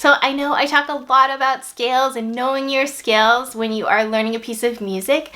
So I know I talk a lot about scales and knowing your scales when you are learning a piece of music,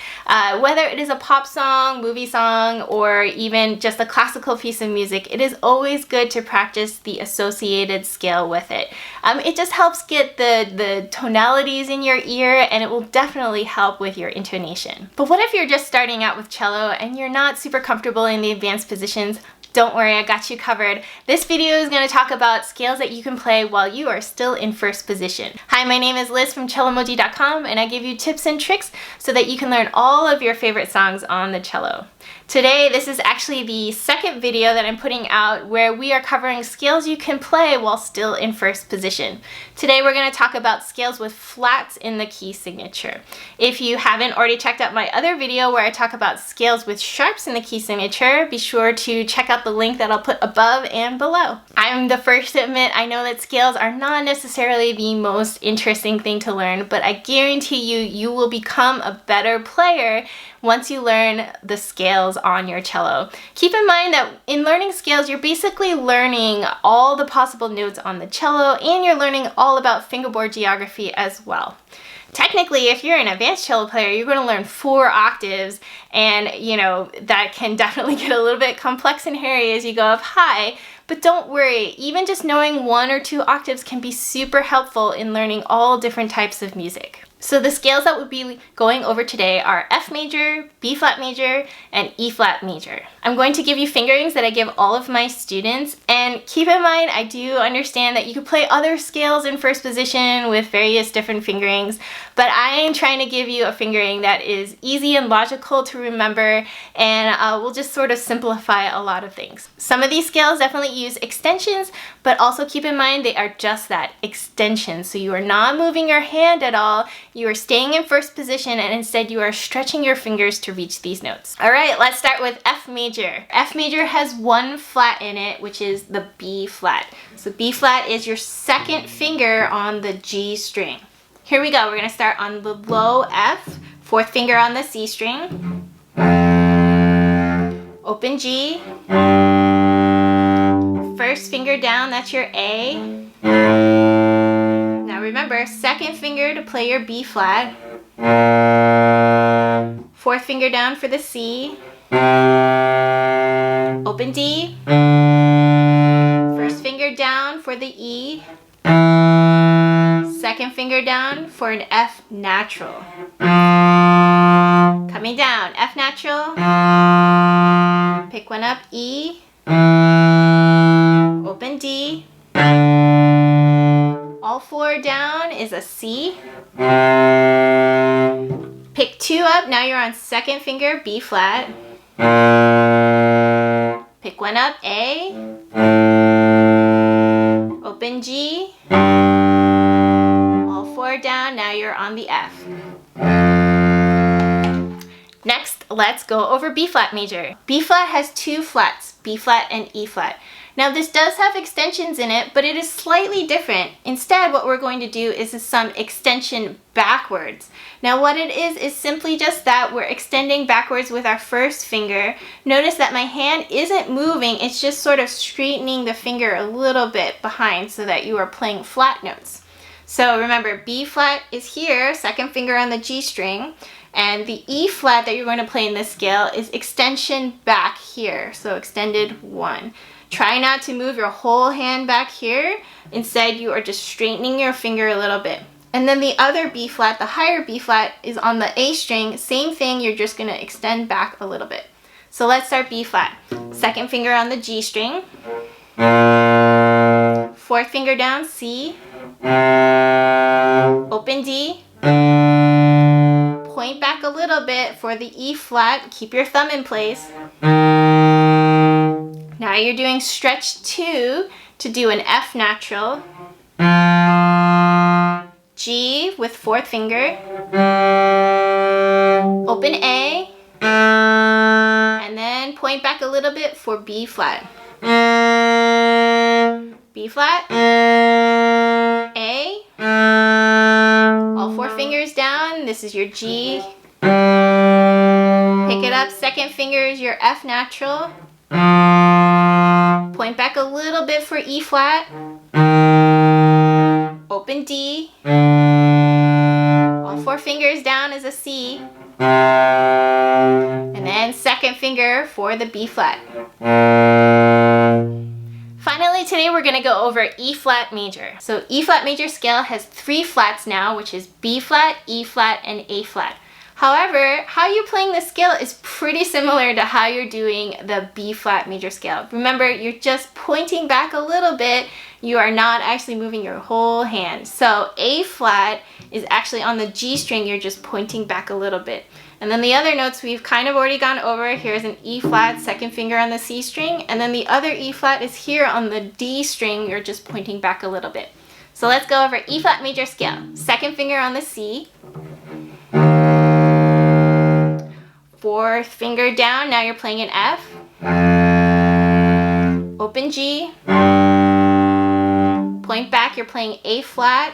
whether it is a pop song, movie song, or even just a classical piece of music. It is always good to practice the associated scale with it. It just helps get the tonalities in your ear, and it will definitely help with your intonation. But what if you're just starting out with cello and you're not super comfortable in the advanced positions? Don't worry, I got you covered. This video is going to talk about scales that you can play while you are still in first position. Hi, my name is Liz from Cellomoji.com, and I give you tips and tricks so that you can learn all of your favorite songs on the cello. Today, this is actually the second video that I'm putting out where we are covering scales you can play while still in first position. Today, we're going to talk about scales with flats in the key signature. If you haven't already checked out my other video where I talk about scales with sharps in the key signature, be sure to check out the link that I'll put above and below. I'm the first to admit I know that scales are not necessarily the most interesting thing to learn, but I guarantee you will become a better player once you learn the scales on your cello. Keep in mind that in learning scales, you're basically learning all the possible notes on the cello, and you're learning all about fingerboard geography as well. Technically, if you're an advanced cello player, you're going to learn 4 octaves, and that can definitely get a little bit complex and hairy as you go up high. But don't worry, even just knowing 1 or 2 octaves can be super helpful in learning all different types of music. So the scales that we'll be going over today are F major, B flat major, and E flat major. I'm going to give you fingerings that I give all of my students, and keep in mind I do understand that you could play other scales in first position with various different fingerings, but I am trying to give you a fingering that is easy and logical to remember, and will just sort of simplify a lot of things. Some of these scales definitely use extensions, but also keep in mind they are just that, extensions. So you are not moving your hand at all. You are staying in first position, and instead you are stretching your fingers to reach these notes. All right, let's start with F major. F major has 1 flat in it, which is the B flat. So B flat is your second finger on the G string. Here we go, we're gonna start on the low F, 4th finger on the C string, open G, first finger down, that's your A. Now remember, 2nd finger to play your B flat, 4th finger down for the C, open D, 1st finger down for the E, 2nd finger down for an F natural. Coming down, F natural, pick one up, E, open D, all 4 down is a C, pick 2 up, now you're on 2nd finger, B flat, pick 1 up, A, open G, all 4 down, now you're on the F. Next, let's go over B flat major. B flat has 2 flats, B flat and E flat. Now this does have extensions in it, but it is slightly different. Instead, what we're going to do is some extension backwards. Now what it is simply just that we're extending backwards with our 1st finger. Notice that my hand isn't moving, it's just sort of straightening the finger a little bit behind so that you are playing flat notes. So remember, B flat is here, 2nd finger on the G string, and the E flat that you're going to play in this scale is extension back here, so extended 1. Try not to move your whole hand back here. Instead, you are just straightening your finger a little bit. And then the other B flat, the higher B flat, is on the A string. Same thing, you're just going to extend back a little bit. So let's start B flat. 2nd finger on the G string. 4th finger down, C. Open D. Point back a little bit for the E flat. Keep your thumb in place. Now you're doing stretch 2 to do an F natural, G with 4th finger, open A, and then point back a little bit for B flat. B flat, A, all 4 fingers down, this is your G, pick it up, 2nd finger is your F natural, point back a little bit for E flat, open fingers down is a C. And then second finger for the B flat. Finally, today we're going to go over E flat major. So E flat major scale has 3 flats now, which is B flat, E flat, and A flat. However, how you're playing this scale is pretty similar to how you're doing the B flat major scale. Remember, you're just pointing back a little bit. You are not actually moving your whole hand. So A flat is actually on the G string, you're just pointing back a little bit. And then the other notes we've kind of already gone over. Here's an E flat, second finger on the C string, and then the other E flat is here on the D string, you're just pointing back a little bit. So let's go over E flat major scale. Second finger on the C. Fourth finger down, now you're playing an F. Open G. Point back, you're playing A flat.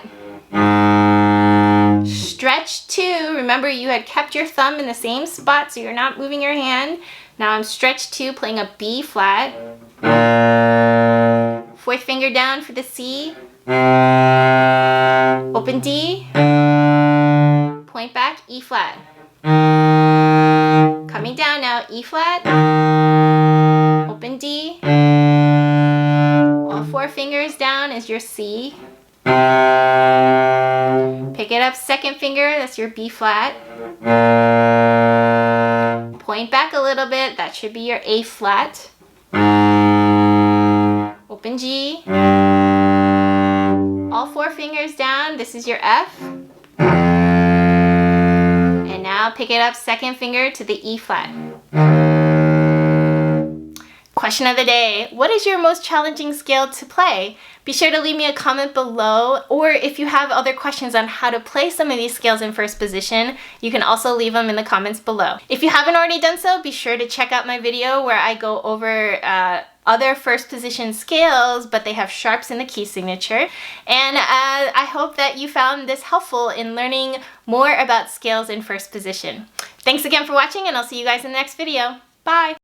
Stretch 2, remember you had kept your thumb in the same spot so you're not moving your hand. Now I'm stretch 2 playing a B flat. Fourth finger down for the C. Open D. Point back, E flat. Coming down now, E flat. Open D. All 4 fingers down is your C. Pick it up, second finger, that's your B flat. Point back a little bit, that should be your A flat. Open G. All 4 fingers down, this is your F. And now pick it up, second finger to the E flat. Question of the day, what is your most challenging scale to play? Be sure to leave me a comment below, or if you have other questions on how to play some of these scales in first position, you can also leave them in the comments below. If you haven't already done so, be sure to check out my video where I go over other first position scales, but they have sharps in the key signature. And I hope that you found this helpful in learning more about scales in first position. Thanks again for watching, and I'll see you guys in the next video. Bye!